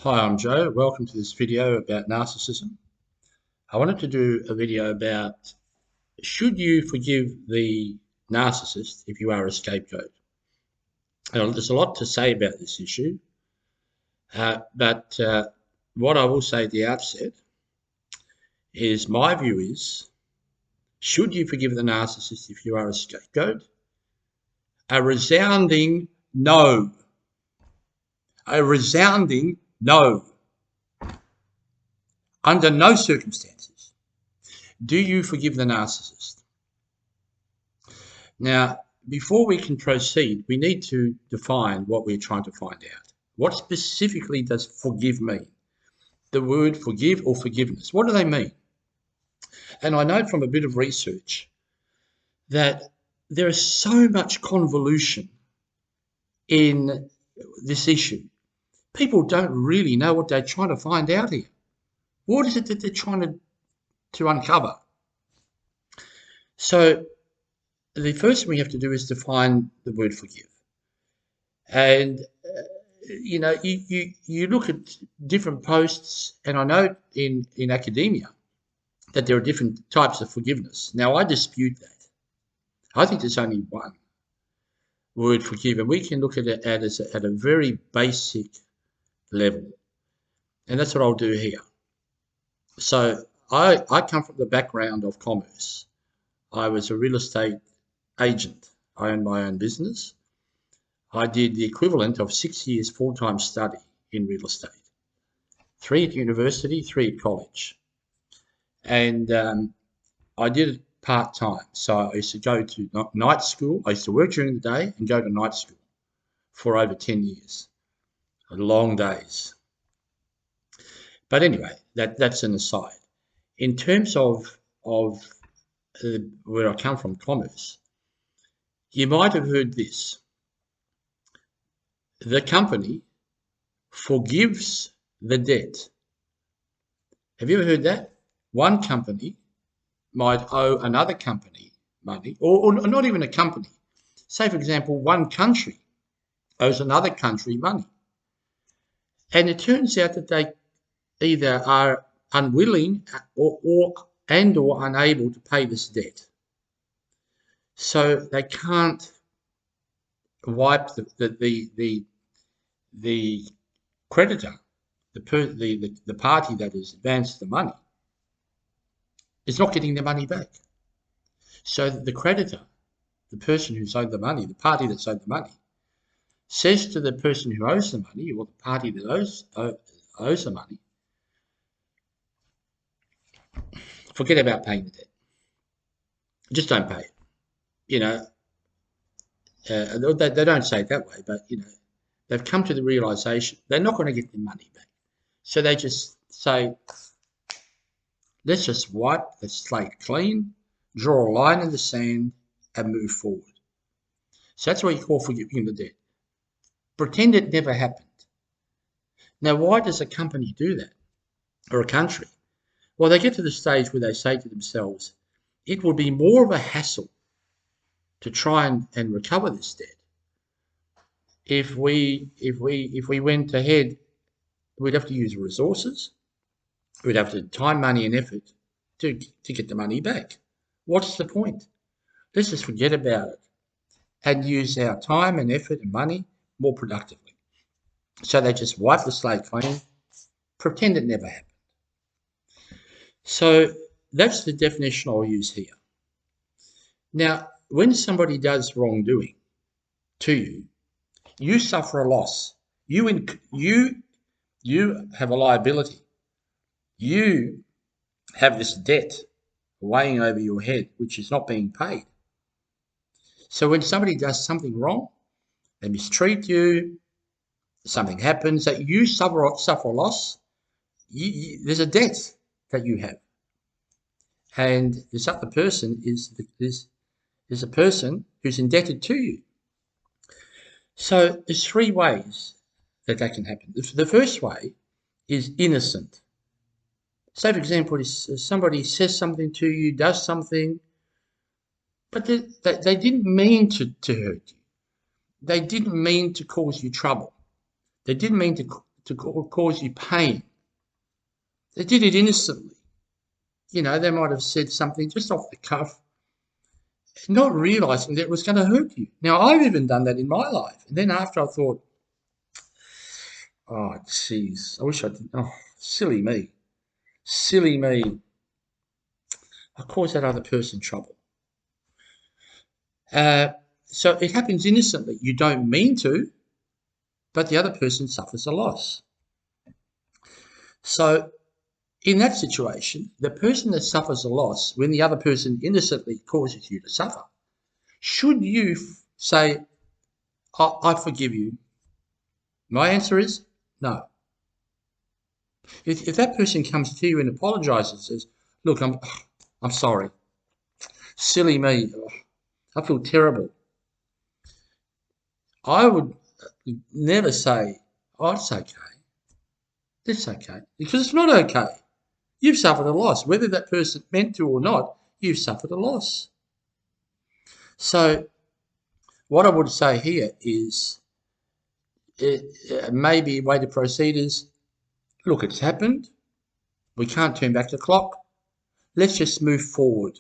Hi, I'm Joe. Welcome to this video about narcissism. I wanted to do a video about should you forgive the narcissist if you are a scapegoat? There's a lot to say about this issue, but what I will say at the outset is my view is, should you forgive the narcissist if you are a scapegoat? A resounding no. A resounding no. Under no circumstances do you forgive the narcissist. Now, before we can proceed, we need to define what we're trying to find out. What specifically does forgive mean? The word forgive or forgiveness, what do they mean? And I know from a bit of research that there is so much convolution in this issue. People don't really know what they're trying to find out here. What is it that they're trying to uncover? So the first thing we have to do is define the word forgive. And, you look at different posts, and I know in academia that there are different types of forgiveness. Now, I dispute that. I think there's only one word forgive, and we can look at it at a very basic level. And that's what I'll do here. So I come from the background of commerce. I was a real estate agent. I owned my own business. I did the equivalent of 6 years full-time study in real estate. 3 at university, 3 at college. And I did it part-time. So I used to go to night school. I used to work during the day and go to night school for over 10 years. Long days. But anyway, that's an aside. In terms of where I come from, commerce, you might have heard this. The company forgives the debt. Have you ever heard that? One company might owe another company money, or not even a company. Say, for example, one country owes another country money. And it turns out that they either are unwilling or unable to pay this debt. So they can't wipe the creditor, the party that has advanced the money, is not getting the money back. So the creditor, the person who's owed the money, the party that's owed the money, says to the person who owes the money, or the party that owes the money, forget about paying the debt. Just don't pay it. They don't say it that way, but they've come to the realization they're not going to get their money back. So they just say, let's just wipe the slate clean, draw a line in the sand, and move forward. So that's what you call forgiving the debt. Pretend it never happened. Now, why does a company do that, or a country? Well, they get to the stage where they say to themselves, it will be more of a hassle to try and recover this debt. If we went ahead, we'd have to use resources. We'd have to time, money, and effort to get the money back. What's the point? Let's just forget about it and use our time and effort and money more productively. So they just wipe the slate clean, pretend it never happened. So that's the definition I'll use here. Now, when somebody does wrongdoing to you, you suffer a loss. You have a liability. You have this debt weighing over your head, which is not being paid. So when somebody does something wrong, they mistreat you, something happens that you suffer a loss, there's a debt that you have. And this other person is a person who's indebted to you. So there's 3 ways that can happen. The first way is innocent. Say, for example, somebody says something to you, does something, but they didn't mean to hurt you. They didn't mean to cause you trouble. They didn't mean to to cause you pain. They did it innocently. You know, they might have said something just off the cuff, not realising that it was going to hurt you. Now, I've even done that in my life. And then after I thought, oh, jeez, I wish I didn't. Oh, silly me. Silly me. I caused that other person trouble. So it happens innocently. You don't mean to, but the other person suffers a loss. So in that situation, the person that suffers a loss when the other person innocently causes you to suffer, should you say, I forgive you? My answer is no. If that person comes to you and apologises and says, look, I'm sorry. Silly me. I feel terrible. I would never say, oh, it's okay. It's okay. Because it's not okay. You've suffered a loss. Whether that person meant to or not, you've suffered a loss. So what I would say here is maybe a way to proceed is, look, it's happened. We can't turn back the clock. Let's just move forward.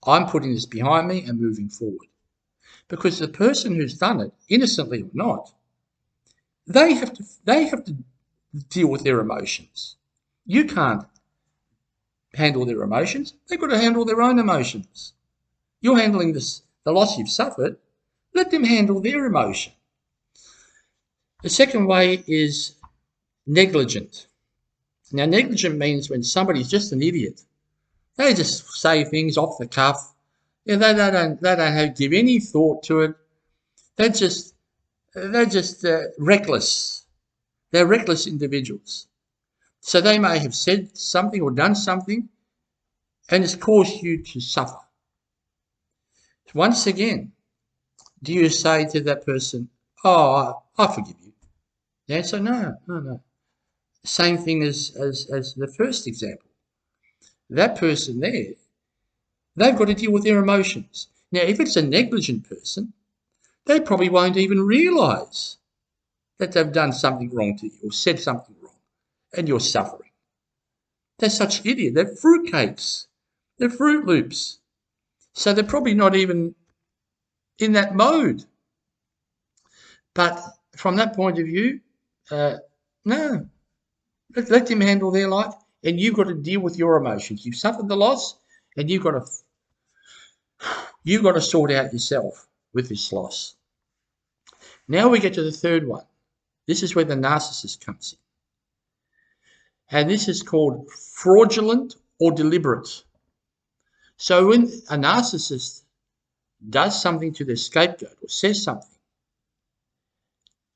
I'm putting this behind me and moving forward. Because the person who's done it, innocently or not, they have to deal with their emotions. You can't handle their emotions. They've got to handle their own emotions. You're handling the loss you've suffered. Let them handle their emotion. The second way is negligent. Now, negligent means when somebody's just an idiot. They just say things off the cuff. Yeah, they don't give any thought to it. They're just reckless. They're reckless individuals. So they may have said something or done something and it's caused you to suffer. Once again, do you say to that person, oh, I forgive you? The answer, no. Same thing as the first example. That person there, they've got to deal with their emotions. Now, if it's a negligent person, they probably won't even realise that they've done something wrong to you or said something wrong and you're suffering. They're such idiots. They're fruitcakes. They're Fruit Loops. So they're probably not even in that mode. But from that point of view, no. Let them handle their life and you've got to deal with your emotions. You've suffered the loss and you've got to sort out yourself with this loss. Now we get to the third one. This is where the narcissist comes in. And this is called fraudulent or deliberate. So when a narcissist does something to their scapegoat or says something,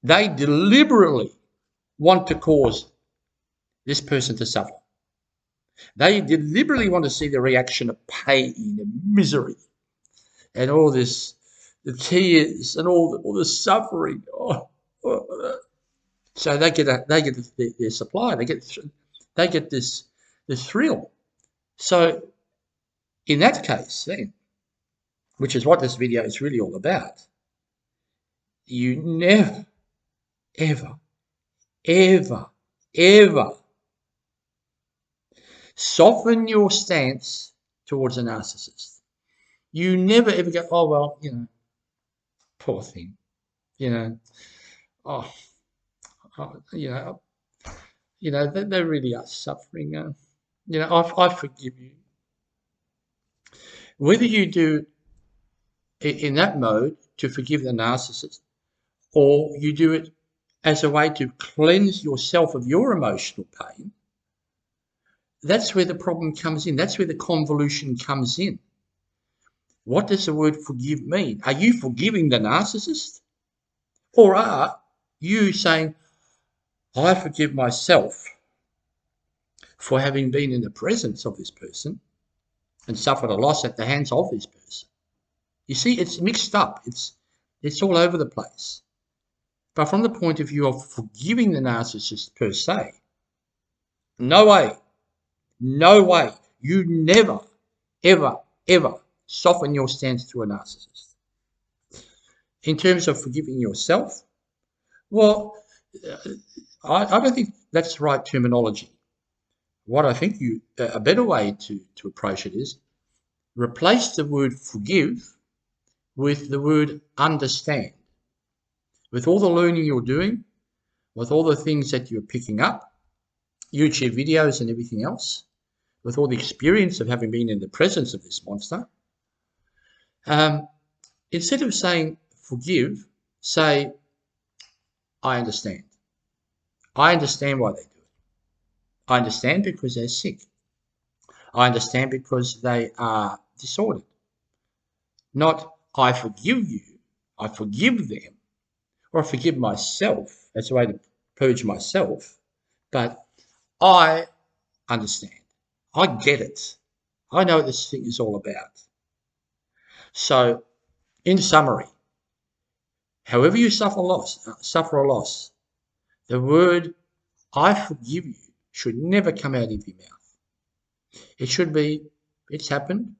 they deliberately want to cause this person to suffer. They deliberately want to see the reaction of pain and misery and all this, the tears and all the suffering. So they get their supply. They get this thrill. So in that case, then, which is what this video is really all about, you never, ever, ever, ever soften your stance towards a narcissist. You never ever go, oh, well, poor thing, they really are suffering. I forgive you. Whether you do in that mode to forgive the narcissist or you do it as a way to cleanse yourself of your emotional pain, that's where the problem comes in. That's where the convolution comes in. What does the word forgive mean? Are you forgiving the narcissist? Or are you saying, I forgive myself for having been in the presence of this person and suffered a loss at the hands of this person? You see, it's mixed up. It's all over the place. But from the point of view of forgiving the narcissist per se, no way. You never, ever, ever soften your stance to a narcissist. In terms of forgiving yourself, well, I don't think that's the right terminology. What I think a better way to approach it is replace the word forgive with the word understand. With all the learning you're doing, with all the things that you're picking up, YouTube videos and everything else, with all the experience of having been in the presence of this monster, instead of saying forgive, say, I understand. I understand why they do it. I understand because they're sick. I understand because they are disordered. Not, I forgive you, I forgive them, or I forgive myself. That's a way to purge myself. But I understand. I get it. I know what this thing is all about. So, in summary, however you suffer a loss, the word I forgive you should never come out of your mouth. It should be, it's happened,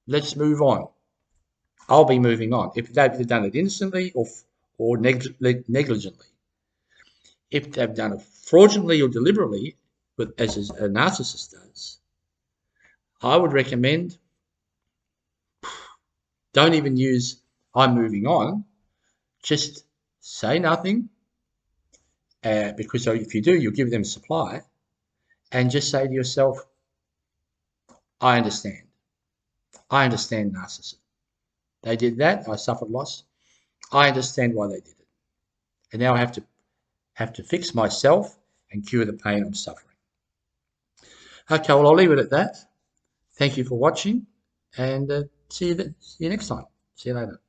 let's move on. I'll be moving on. If they've done it innocently or negligently, if they've done it fraudulently or deliberately, as a narcissist does, I would recommend don't even use I'm moving on. Just say nothing, because if you do, you'll give them supply, and just say to yourself, I understand. I understand narcissism. They did that. I suffered loss. I understand why they did it. And now I have to fix myself and cure the pain I'm suffering. Okay, well, I'll leave it at that. Thank you for watching, and see you next time. See you later.